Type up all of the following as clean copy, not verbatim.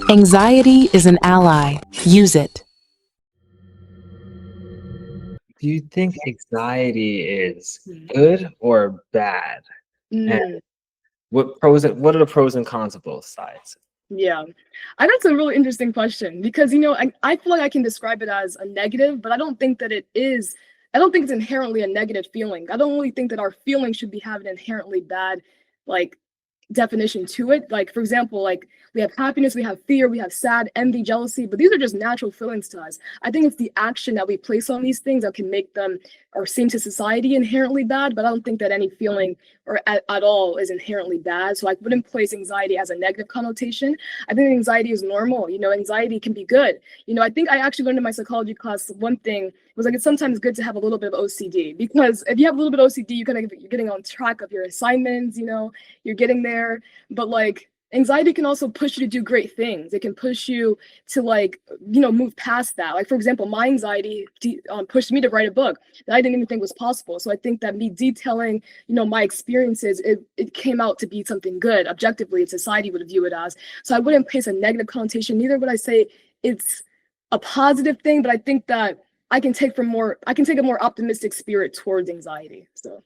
Anxiety is an ally. Use it. Do you think anxiety is good or bad? And Mm, what are the pros and cons of both sides? yeah. I That's a really interesting question because, I feel like I can describe it as a negative, but I don't think that it is. I don't think it's inherently a negative feeling. I don't really think that our feeling should be having inherently bad, like, definition to it. Like, for example, like we have happiness, we have fear, we have sad, envy, jealousy, but these are just natural feelings to us. I think it's the action that we place on these things that can make them or seem to society inherently bad, but I don't think that any feeling or at all is inherently bad. So I wouldn't place anxiety as a negative connotation. I think anxiety is normal. Anxiety can be good. I think I actually learned in my psychology class one thing was like it's sometimes good to have a little bit of OCD because if you have a little bit of OCD, you're getting on track of your assignments, you're getting there. But like anxiety can also push you to do great things. It can push you to move past that. Like, for example, my anxiety pushed me to write a book that I didn't even think was possible. So I think that me detailing, my experiences, it came out to be something good. Objectively, society would view it as. So I wouldn't place a negative connotation. Neither would I say it's a positive thing, but I think that I can take a more optimistic spirit towards anxiety. So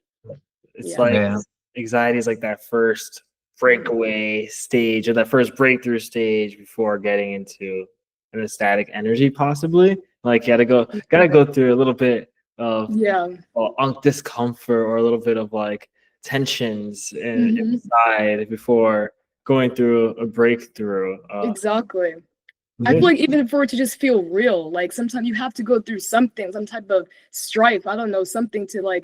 It's yeah. like Yeah. anxiety is like that first breakaway stage or that first breakthrough stage before getting into an ecstatic energy, possibly. Like you gotta go through a little bit of Yeah. discomfort or a little bit of like tensions Mhm. inside before going through a breakthrough. Exactly. I feel Yeah. like even for it to just feel real, like sometimes you have to go through something, some type of strife. I don't know, something to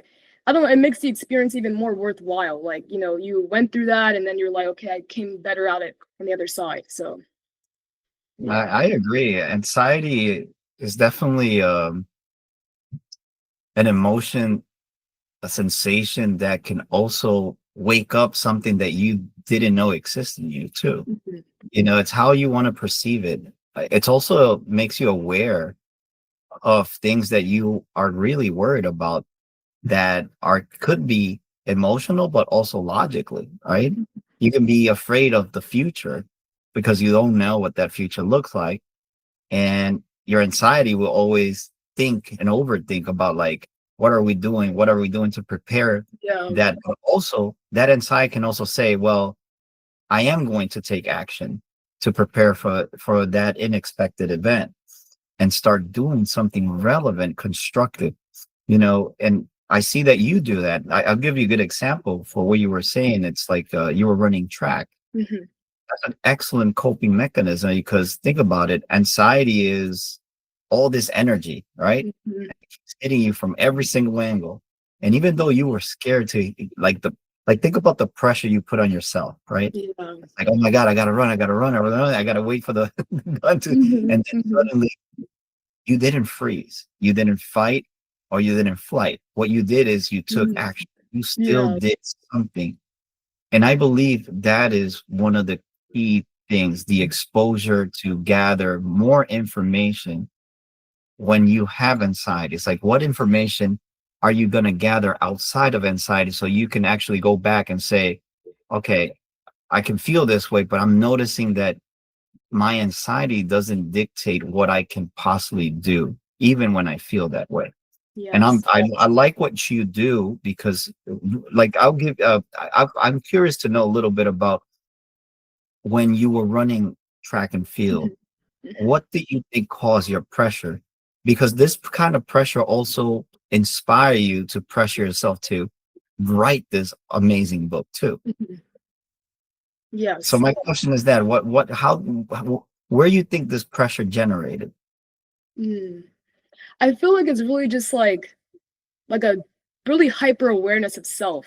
I don't know, it makes the experience even more worthwhile. Like, you went through that and then you're like, okay, I came better out it on the other side. So yeah. I agree. Anxiety is definitely an emotion, a sensation that can also wake up something that you didn't know existed in you too. Mhm. It's how you want to perceive it. It's also makes you aware of things that you are really worried about that could be emotional, but also logically, right? You can be afraid of the future because you don't know what that future looks like. And your anxiety will always think and overthink about like, what are we doing? What are we doing to prepare Yeah. that? But also that anxiety can also say, well, I am going to take action to prepare for that unexpected event and start doing something relevant, constructive, and I see that you do that. I'll give you a good example for what you were saying. It's like you were running track. Mhm. That's an excellent coping mechanism because think about it. Anxiety is all this energy, right? Mhm. It's hitting you from every single angle. And even though you were scared to think about the pressure you put on yourself, right? Yeah. It's like, oh my God, I gotta run, I gotta wait for the gun to, Mhm. and then Mhm. suddenly you didn't freeze, you didn't fight, or you didn't flight. What you did is you took Mhm. action. You still Yeah. did something. And I believe that is one of the key things, the exposure to gather more information when you have anxiety. It's like, what information are you going to gather outside of anxiety so you can actually go back and say, okay, I can feel this way, but I'm noticing that my anxiety doesn't dictate what I can possibly do, even when I feel that way. And Yes. I like what you do because, like, I'll give. I'm curious to know a little bit about when you were running track and field. Mhm. Mhm. What do you think caused your pressure? Because this kind of pressure also inspire you to pressure yourself to write this amazing book too. Mhm. So Yes. my question is that where you think this pressure generated? Mm. I feel like it's really just like a really hyper awareness of self.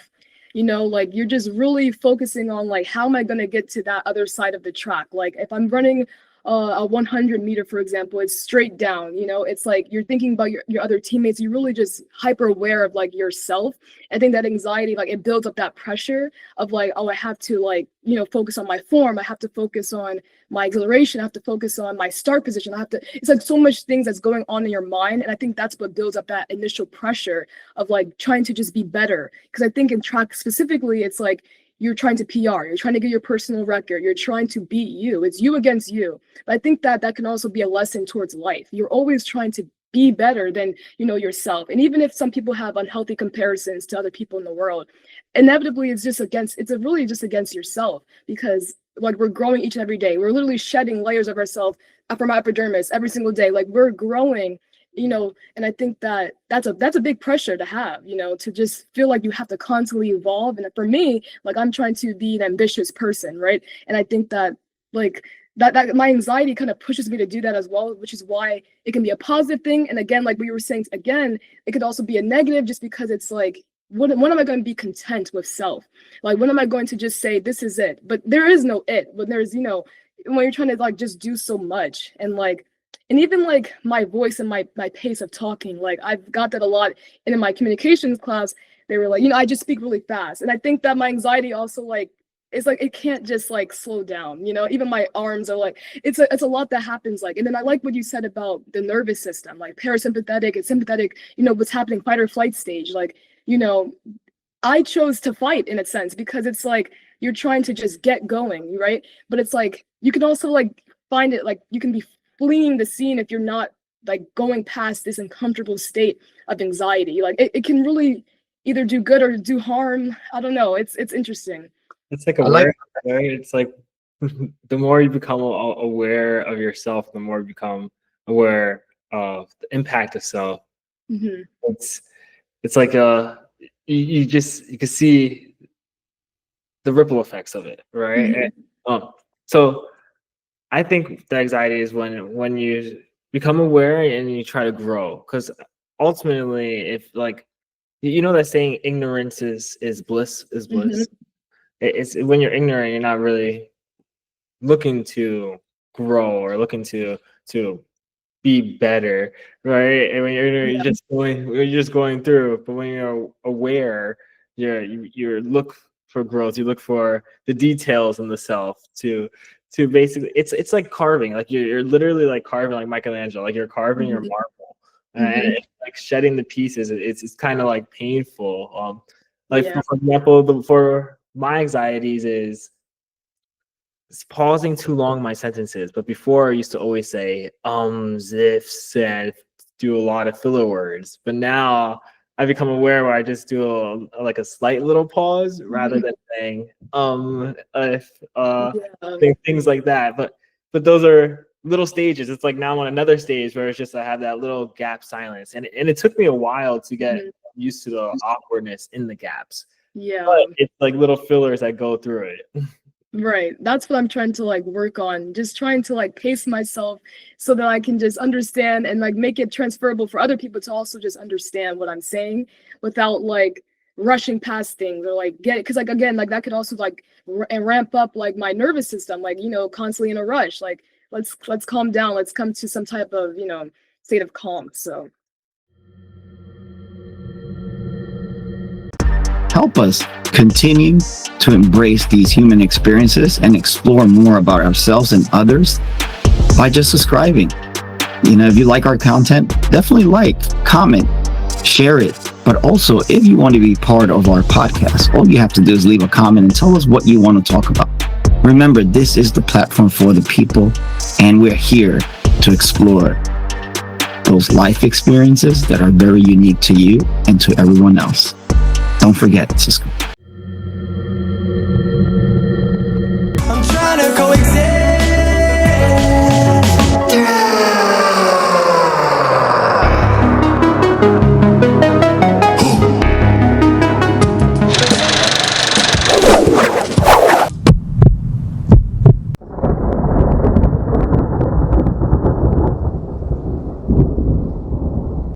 Like you're just really focusing on like how am I going to get to that other side of the track? Like if I'm running a 100-meter, for example, it's straight down. It's like you're thinking about your other teammates. You're really just hyper aware of like yourself. I think that anxiety, like it builds up that pressure of like, oh, I have to like, focus on my form. I have to focus on my acceleration. I have to focus on my start position. It's like so much things that's going on in your mind. And I think that's what builds up that initial pressure of like trying to just be better. Because I think in track specifically, it's like you're trying to PR, you're trying to get your personal record, you're trying to beat you. It's you against you. But I think that that can also be a lesson towards life. You're always trying to be better than, you know, yourself. And even if some people have unhealthy comparisons to other people in the world, inevitably it's really just against yourself, because like we're growing each and every day. We're literally shedding layers of ourselves from our epidermis every single day. Like we're growing, you know, and I think that that's a big pressure to have, you know, to just feel like you have to constantly evolve. And for me, like I'm trying to be an ambitious person, right? And I think that like that my anxiety kind of pushes me to do that as well, which is why it can be a positive thing. And again, like we were saying, again, it could also be a negative, just because it's like, when am I going to be content with self? Like, when am I going to just say, this is it? But there is no it. When there's, you know, when you're trying to like just do so much, and like, and even like my voice and my pace of talking, like I've got that a lot. And in my communications class, they were like, you know, I just speak really fast. And I think that my anxiety also like, it's like, it can't just like slow down, you know, even my arms are like, it's a lot that happens. Like, and then I like what you said about the nervous system, like parasympathetic and sympathetic, you know, what's happening, fight or flight stage. Like, you know, I chose to fight in a sense, because it's like, you're trying to just get going, right? But it's like, you can also like find it, like you can be fleeing the scene if you're not like going past this uncomfortable state of anxiety. Like it can really either do good or do harm. I don't know. It's interesting. It's like awareness, right? It's like the more you become aware of yourself, the more you become aware of the impact of self. Mm-hmm. It's like you can see the ripple effects of it, right? Mm-hmm. And, so I think the anxiety is when you become aware and you try to grow, because ultimately, if like, you know that saying, ignorance is bliss. Mm-hmm. It's when you're ignorant, you're not really looking to grow or looking to be better, right? And when you're just going through. But when you're aware, you look for growth. You look for the details in the self to basically, it's like carving. Like you're literally like carving, like Michelangelo. Like you're carving your marble, and it's like shedding the pieces. It's kind of like painful. Like for example, for my anxieties is it's pausing too long in my sentences. But before I used to always say ifs, and do a lot of filler words. But now I become aware where I just do like a slight little pause rather than saying if things like that. But those are little stages. It's like now I'm on another stage where it's just I have that little gap silence, and it took me a while to get used to the awkwardness in the gaps. Yeah, but it's like little fillers that go through it. Right. That's what I'm trying to like work on. Just trying to like pace myself so that I can just understand and like make it transferable for other people to also just understand what I'm saying without like rushing past things or like get it. Cause like, again, like that could also like ramp up like my nervous system, like, you know, constantly in a rush. Like, let's calm down. Let's come to some type of, you know, state of calm. So. Help us continue to embrace these human experiences and explore more about ourselves and others by just subscribing. You know, if you like our content, definitely like, comment, share it. But also, if you want to be part of our podcast, all you have to do is leave a comment and tell us what you want to talk about. Remember, this is the platform for the people, and we're here to explore those life experiences that are very unique to you and to everyone else. Don't forget, subscribe.